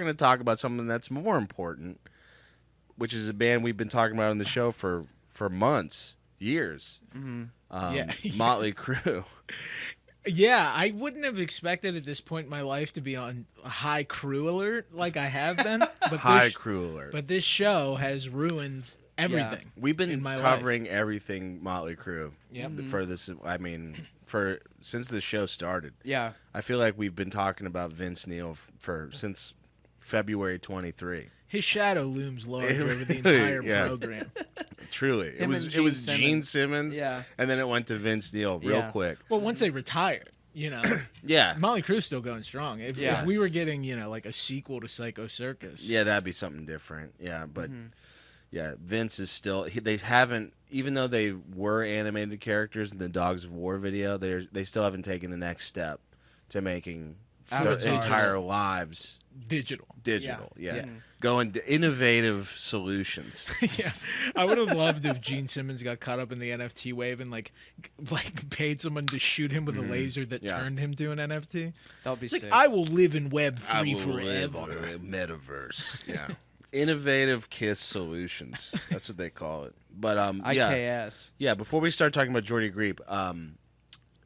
going to talk about something that's more important, which is a band we've been talking about on the show for months, years. Mm-hmm. Motley Crue. Yeah, I wouldn't have expected at this point in my life to be on a high Crue alert like I have been. But Crue alert. But this show has ruined everything. We've been in my covering life. everything Motley Crue. For this, I mean, since the show started. Yeah. I feel like we've been talking about Vince Neil since February 23. His shadow looms large over the entire program. Truly. It was Gene Simmons, Yeah. and then it went to Vince Neil real quick. Well, once they retired, Yeah. Motley Crue's still going strong. If we were getting, like a sequel to Psycho Circus. Yeah, that'd be something different. Yeah, but yeah, Vince is still they haven't, even though they were animated characters in the Dogs of War video, they still haven't taken the next step to making their entire lives digital. Yeah. Going to innovative solutions. Yeah, I would have loved if Gene Simmons got caught up in the NFT wave and like paid someone to shoot him with a laser that turned him to an NFT. That would be It's sick. like, I will live in Web 3 I will forever. live on a metaverse. Yeah. Innovative Kiss Solutions. That's what they call it. But IKS. Yeah, before we start talking about Jordy Griep,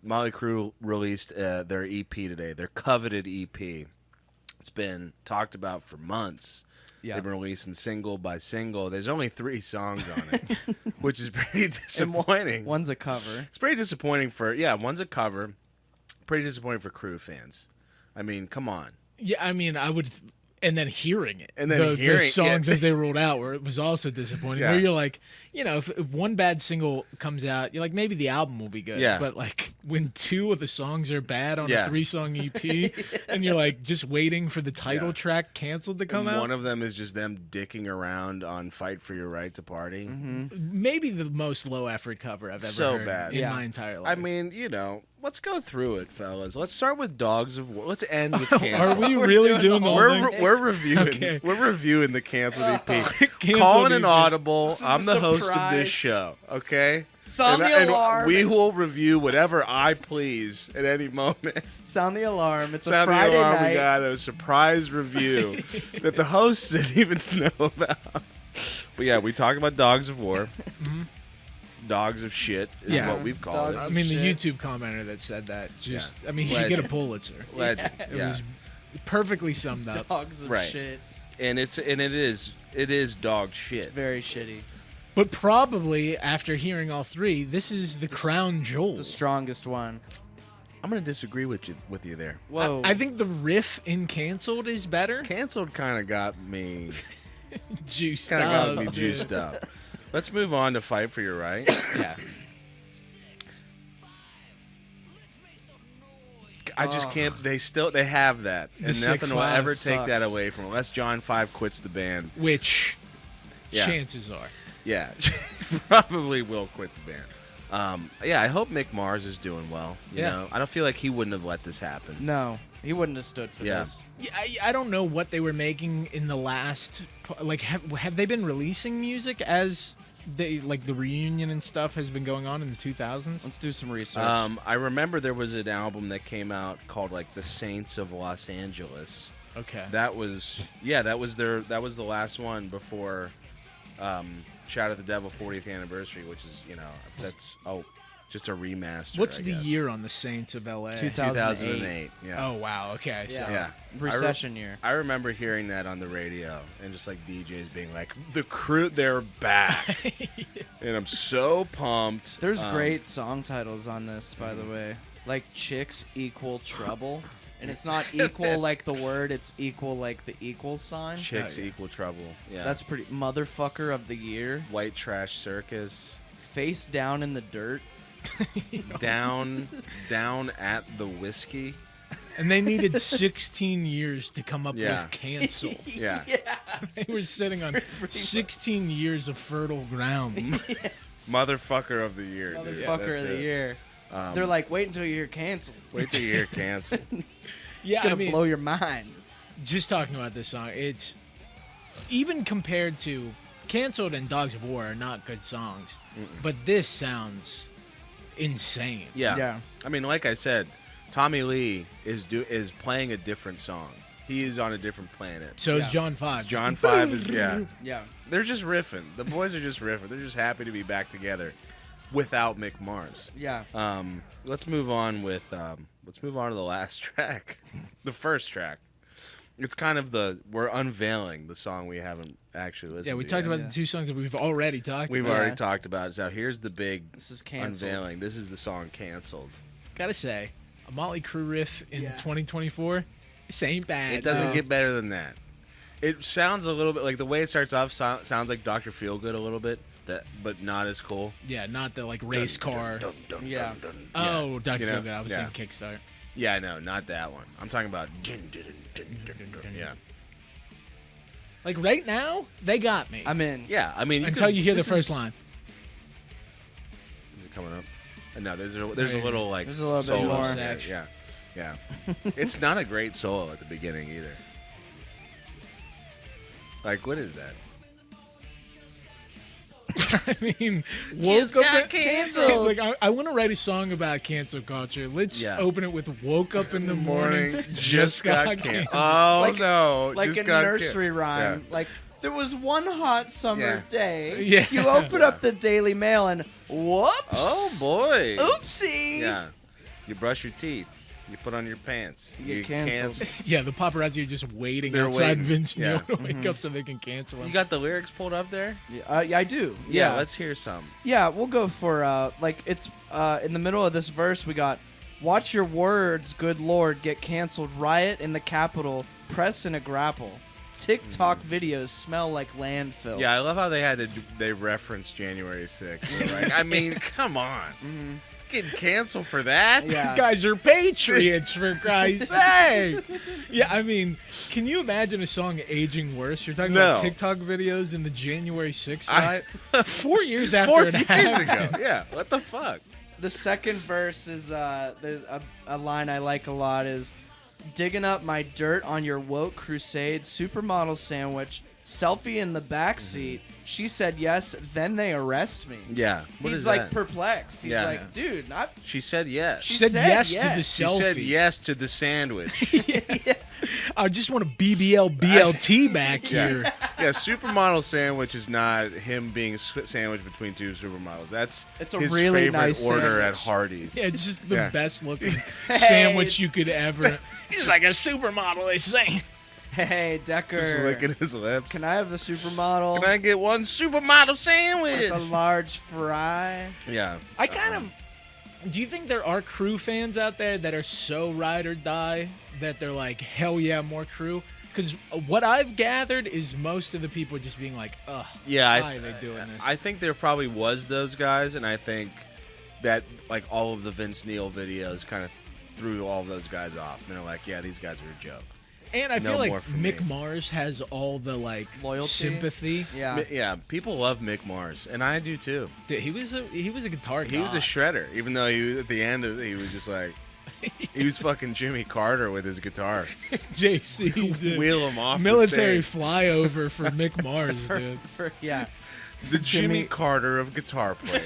Motley Crue released their EP today, their coveted EP. It's been talked about for months. Yeah. They've been releasing single by single. There's only 3 songs on it, which is pretty disappointing. One's a cover. It's pretty disappointing one's a cover. Pretty disappointing for Crue fans. I mean, come on. Yeah, I mean, I would... And then hearing it. And then the songs as they rolled out, where it was also disappointing. Yeah. Where you're like, if one bad single comes out, you're like, maybe the album will be good. Yeah. But like when 2 of the songs are bad on a 3-song EP, and you're like just waiting for the title track canceled to come out. One of them is just them dicking around on "Fight for Your Right to Party." Maybe the most low effort cover I've ever heard in my entire life. I mean, let's go through it, fellas. Let's start with Dogs of War. Let's end with Cancel. Are we really doing the whole thing? We're reviewing. Okay. We're reviewing the canceled EP. Canceled Calling an EP. audible. I'm is the a host of surprise. this show. Okay. Sound the alarm. We will review whatever I please at any moment. Sound the alarm. It's a Sound Friday the alarm. night. We got a surprise review that the hosts didn't even know about. But yeah, we talk about Dogs of War. Dogs of shit is what we've called Dogs it. I mean, the Shit. YouTube commenter that said that he should get a Pulitzer. Legend. It was perfectly summed up. Dogs of Right. shit. And it is dog shit. Very shitty. But probably after hearing all 3, this is the crown jewel. The strongest one. I'm gonna disagree with you there. Whoa. I think the riff in Canceled is better. Canceled kind of got me Juiced kind of up. got me juiced up. Let's move on to Fight for Your Right. Yeah. I just can't. They have that, and The nothing 6 will line ever take sucks. that away from them. Unless John 5 quits the band. Which Yeah. chances are. Yeah, probably will quit the band. Yeah, I hope Mick Mars is doing well. You know, I don't feel like he wouldn't have let this happen. No, he wouldn't have stood for this. Yeah, I don't know what they were making in the last. Like, have they been releasing music as the reunion and stuff has been going on in the 2000s? Let's do some research. I remember there was an album that came out called like The Saints of Los Angeles. Okay. That was the last one before Shout at the Devil 40th anniversary, which is that's just a remaster. What's I the guess. year on the Saints of LA? 2008. Yeah. Oh wow. Okay. So Yeah. Recession year. I remember hearing that on the radio and just like DJs being like, "The Crew, they're back," and I'm so pumped. There's great song titles on this, by the way. Like Chicks Equal Trouble. And it's not equal like the word, it's equal like the equal sign. Chicks equal trouble. Yeah. That's pretty. Motherfucker of the Year. White Trash Circus. Face Down in the Dirt. down at the whiskey. And they needed 16 years to come up Yeah. with Cancel. Yeah. They were sitting on 16 years of fertile ground. Motherfucker of the Year. dude. Yeah, Motherfucker that's of the it. Year. They're like, wait until you hear Canceled. Wait till you hear Cancel. Yeah, It's gonna blow your mind. just talking about this song, it's even compared to Canceled and Dogs of War are not good songs, but this sounds insane. Yeah. Yeah. I mean, like I said, Tommy Lee is playing a different song. He is on a different planet. So is Yeah. John 5. John 5 is Yeah. They're just riffing. The boys are just riffing. They're just happy to be back together without Mick Mars. Yeah. Let's move on to the last track, the first track. It's kind of we're unveiling the song we haven't actually listened to. Yeah, we talked about Yeah. the two songs that we've already talked We've about. already talked about it. So here's the big This is canceled. unveiling. This is the song Canceled. Gotta say, a Motley Crue riff in Yeah. 2024, this ain't bad. It doesn't no. get better than that. It sounds a little bit like the way it starts off sounds like Dr. Feelgood a little bit, but not as cool. Yeah, not the like race car. Yeah. Oh, Dr. You know? Feelgood. I was Yeah. thinking Kickstart. Yeah, no, not that one. I'm talking about yeah. Like right now, they got me. I'm in. Yeah, I mean Until you hear the this first is- line. Is it coming up? No, there's a little like There's a little bit solo more. there. Yeah. Yeah. It's not a great solo at the beginning either. Like, what is that? I mean, woke up got canceled. It's like I want to write a song about cancel culture. Let's Yeah. open it with "Woke up in the morning, just got canceled. canceled." Oh Like- no! Like just a got nursery can- rhyme. Like, there was one hot summer Yeah. day. Yeah. You open up the Daily Mail and whoops. Oh boy! Oopsie. Yeah. You brush your teeth. You put on your pants. You get canceled. Yeah, the paparazzi are just waiting They're outside waiting. Vince Neil Yeah. to wake up so they can cancel him. You got the lyrics pulled up there? Yeah, I do. Yeah. Yeah. Let's hear some. Yeah, we'll go for like it's in the middle of this verse we got watch your words, good lord, get canceled, riot in the Capitol, press in a grapple. TikTok videos smell like landfill. Yeah, I love how they reference January 6th. They're like, I mean, come on. Getting canceled for that? Yeah. These guys are patriots, for Christ's sake. Yeah, I mean, can you imagine a song aging worse? You're talking No. about TikTok videos in the January 6th I- riot? 4 years after 4 it years happened. ago. Yeah, what the fuck? The second verse is there's a line I like a lot is digging up my dirt on your woke crusade, supermodel sandwich, selfie in the backseat. She said yes, then they arrest me. Yeah. What He's is like that? perplexed. He's Yeah. like, dude, not She said yes. She She said said yes to yes. the She selfie. said yes to the sandwich. I just want a BBL BLT back here. Yeah, supermodel sandwich is not him being sandwiched between two supermodels. That's It's a his really favorite nice order at sandwich. Hardee's. Yeah, it's just the Yeah. best looking sandwich you could ever. He's like a supermodel, they say. hey Decker. Just licking his lips. Can I have the supermodel? Can I get one supermodel sandwich? with a large fry? Yeah. I kind of. Do you think there are Crew fans out there that are so ride or die that they're like, hell yeah, more Crew? Because what I've gathered is most of the people just being like, ugh, Yeah, why are they doing this? I think there probably was those guys, and I think that like all of the Vince Neil videos kind of threw all of those guys off. And they're like, yeah, these guys are a joke. and I no feel like more for Mick me. Mars has all the like Loyalty? sympathy. Yeah. Yeah, people love Mick Mars, and I do too. Dude, he was a guitar He was a god. shredder, even though at the end of it, he was just like, he was fucking Jimmy Carter with his guitar. JC, dude. Wheel him off Military the stage. flyover for Mick Mars, dude. Yeah. The Jimmy Jimmy- Carter of guitar players.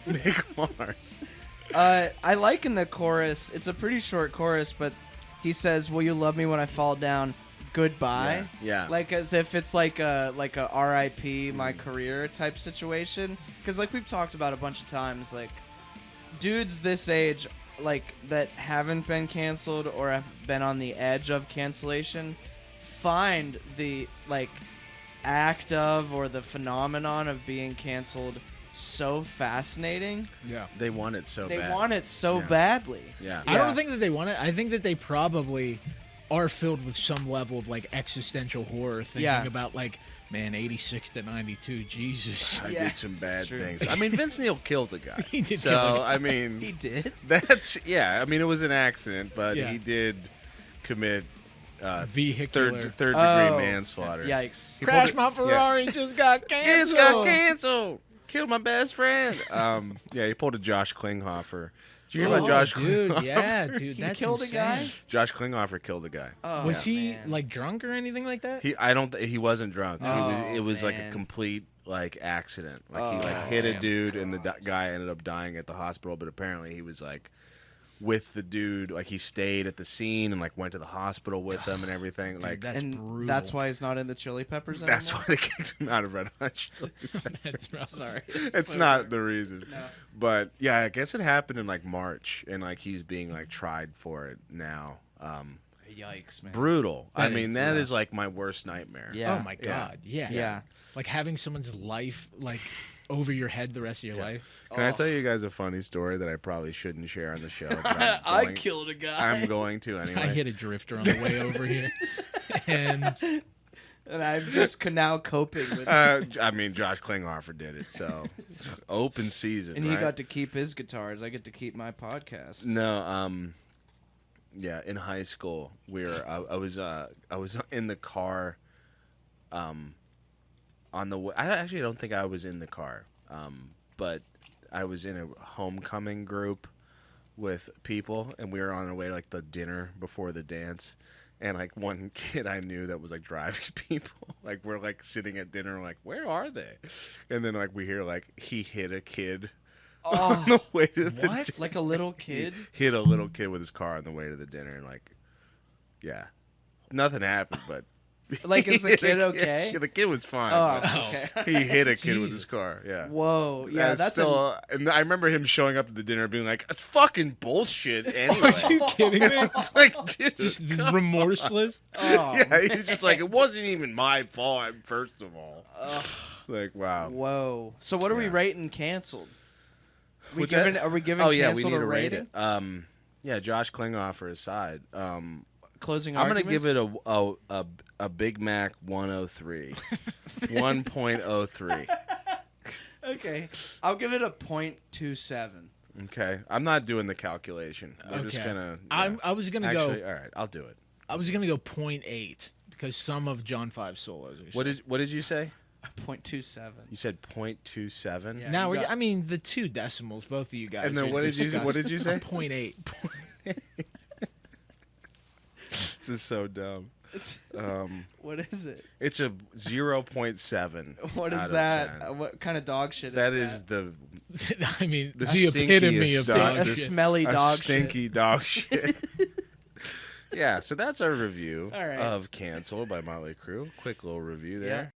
Mick Mars. I like in the chorus. It's a pretty short chorus, but he says, "Will you love me when I fall down? Goodbye." Yeah. Like as if it's like a R.I.P. my career type situation. Because like we've talked about a bunch of times, like dudes this age, like that haven't been canceled or have been on the edge of cancellation, find the like act of or the phenomenon of being canceled so fascinating. Yeah. They want it so They bad. want it so Yeah. badly. Yeah. I Yeah. don't think that they want it. I think that they probably are filled with some level of like existential horror, thinking Yeah. about like, man, 86 to 92, Jesus. I Yeah, did some bad it's true. things. I mean, Vince Neil killed a guy. He did so, kill a guy. I mean, He did. that's, yeah, I mean, it was an accident, but Yeah. he did commit Vehicular. third degree Oh, manslaughter. Yikes. He Crash pulled my it- Ferrari, just got It's canceled. got canceled. Killed my best friend. Yeah, he pulled a Josh Klinghoffer. Did you hear about Josh dude, Klinghoffer? yeah, dude, He that's killed insane. a guy? Josh Klinghoffer killed a guy. Oh, Was he man. like drunk or anything like that? He wasn't drunk. Oh, it was like a man. complete like accident. Like he like Oh, hit a damn. dude and the guy ended up dying at the hospital, but apparently he was like with the dude. Like he stayed at the scene and like went to the hospital with them and everything. Dude, like that's and brutal. that's why he's not in the Chili Peppers anymore. that's why they kicked him out of Red Hot Chili Peppers. That's rough. Sorry. It's So not weird. the reason. No. But yeah, I guess it happened in like March, and like he's being like tried for it now. Yikes, man. Brutal. I That mean, is that tough. is like my worst nightmare. Yeah. Oh my god. Yeah. Yeah. Like having someone's life like over your head the rest of your life. Can I Oh. tell you guys a funny story that I probably shouldn't share on the show? But I going- killed a guy. I'm going to I anyway. hit a drifter on the way over here, and and I'm just now coping with it. I mean, Josh Klinghoffer did it, so open season. And he right? got to keep his guitars. I get to keep my podcast. No, yeah. In high school, I was in the car, on the way. I actually don't think I was in the car, but I was in a homecoming group with people, and we were on our way to like the dinner before the dance. And like one kid I knew that was like driving people, like we're like sitting at dinner, like where are they? And then like we hear like he hit a kid on the way to the dinner. Like a little kid? Hit a little kid with his car on the way to the dinner, and like, yeah, nothing happened, but Like, is he the hit a kid okay? Yeah, the kid was fine. Oh, but okay. he hit a kid with Jesus. his car. Yeah. Whoa. Yeah, that's still. And I remember him showing up at the dinner, being like, "It's fucking bullshit." Anyway, are you kidding me? I was like, dude, Just come remorseless. Oh, yeah, he was just like, it wasn't even my fault. First of all, Ugh. like, wow. Whoa. So what are we Yeah. rating canceled? What's that? Are we giving Oh yeah, we canceled need a to rate rating? it. Yeah, Josh Klinghoffer aside. Closing I'm gonna arguments? give it a Big Mac 103, 1.03. Okay. I'll give it a 0.27. Okay, I'm not doing the calculation. We're just Okay. gonna. I was gonna Actually, go. all right, I'll do it. I was gonna go 0.8 because some of John 5 solos. Are What did you say? 0.27. You said 0.27. Yeah. Now you got- I mean the two decimals. Both of you guys. And then are what did you disgusting. say? 0.8. This is so dumb. What is it? It's a 0.7. What out is of that? 10. What kind of dog shit That is is the I mean The the epitome stinkiest of dog. dog A shit. smelly a dog stinky shit. dog shit. Yeah, so that's our review All right. of Cancel by Motley Crue. Quick little review there. Yeah.